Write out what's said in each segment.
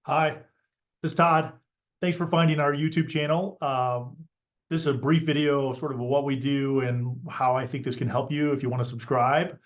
Hi, this is Todd. Thanks for finding our YouTube channel. This is a brief video sort of what we do and how I think this can help you if you want to subscribe.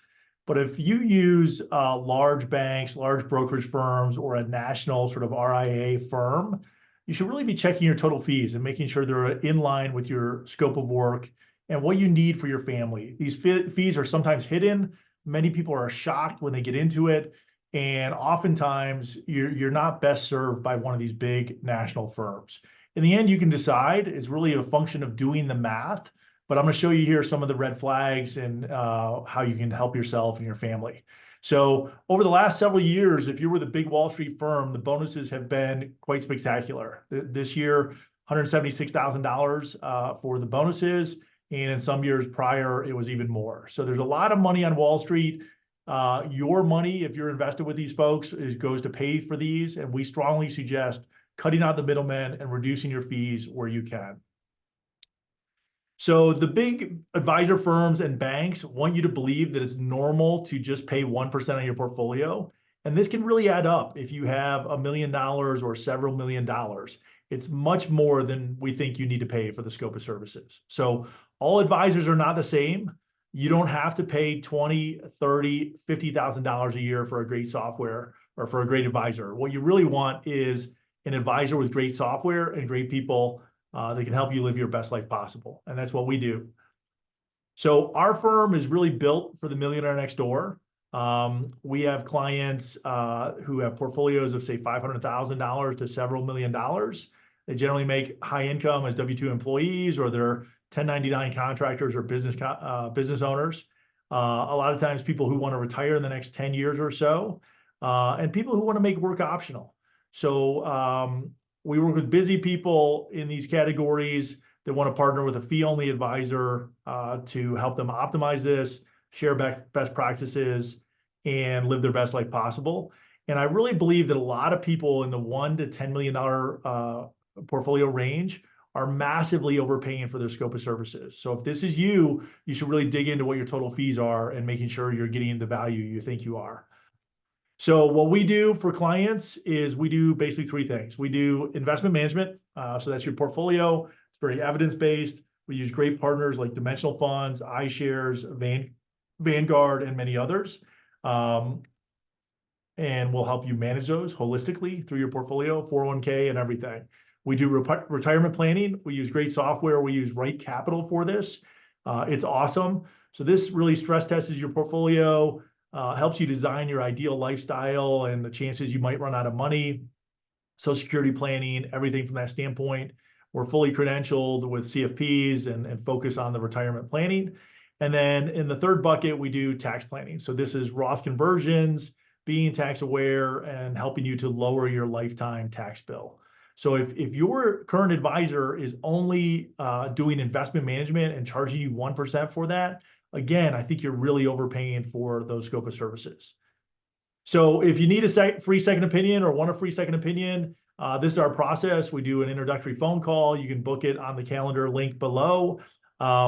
But if you use large banks, large brokerage firms, or a national sort of RIA firm, you should really be checking your total fees and making sure they're in line with your scope of work and what you need for your family. These fees are sometimes hidden. Many people are shocked when they get into it. And oftentimes you're not best served by one of these big national firms. In the end, you can decide. It's really a function of doing the math, but I'm going to show you here some of the red flags and how you can help yourself and your family. So over the last several years, if you were the big Wall Street firm, the bonuses have been quite spectacular. This year, $176,000 for the bonuses. And in some years prior, it was even more. So there's a lot of money on Wall Street. Your money, if you're invested with these folks, goes to pay for these. And we strongly suggest cutting out the middlemen and reducing your fees where you can. So the big advisor firms and banks want you to believe that it's normal to just pay 1% on your portfolio. And this can really add up if you have $1 million or several $1 million. It's much more than we think you need to pay for the scope of services. So all advisors are not the same. You don't have to pay $20, $30, $50,000 a year for a great software or for a great advisor. What you really want is an advisor with great software and great people that can help you live your best life possible. And that's what we do. So our firm is really built for the millionaire next door. We have clients who have portfolios of say $500,000 to several $1 million. They generally make high income as W-2 employees, or they're 1099 contractors or business owners. A lot of times people who want to retire in the next 10 years or so, and people who want to make work optional. So we work with busy people in these categories that want to partner with a fee-only advisor to help them optimize this, share best practices, and live their best life possible. And I really believe that a lot of people in the $1 to $10 million portfolio range are massively overpaying for their scope of services. So if this is you, you should really dig into what your total fees are and making sure you're getting the value you think you are. So what we do for clients is we do basically three things. We do investment management. So that's your portfolio. It's very evidence-based. We use great partners like Dimensional Funds, iShares, Vanguard, and many others. And we'll help you manage those holistically through your portfolio, 401k, and everything. We do retirement planning. We use great software. We use Right Capital for this. It's awesome. So this really stress tests your portfolio, helps you design your ideal lifestyle and the chances you might run out of money, Social Security planning, everything from that standpoint. We're fully credentialed with CFPs and focus on the retirement planning. And then in the third bucket, we do tax planning. So this is Roth conversions, being tax aware, and helping you to lower your lifetime tax bill. So if your current advisor is only doing investment management and charging you 1% for that, again, I think you're really overpaying for those scope of services. So if you need a free second opinion or want a free second opinion, this is our process. We do an introductory phone call. You can book it on the calendar link below.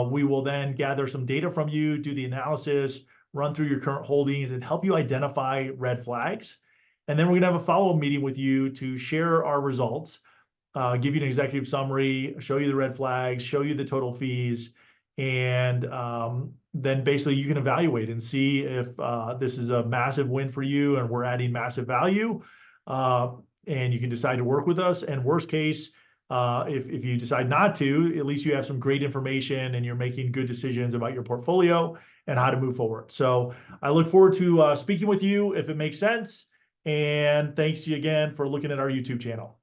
We will then gather some data from you, do the analysis, run through your current holdings, and help you identify red flags. And then we're going to have a follow-up meeting with you to share our results, give you an executive summary, show you the red flags, show you the total fees, and then basically you can evaluate and see if this is a massive win for you and we're adding massive value, and you can decide to work with us. And worst case, if you decide not to, at least you have some great information and you're making good decisions about your portfolio and how to move forward. So I look forward to speaking with you if it makes sense. And thanks again for looking at our YouTube channel.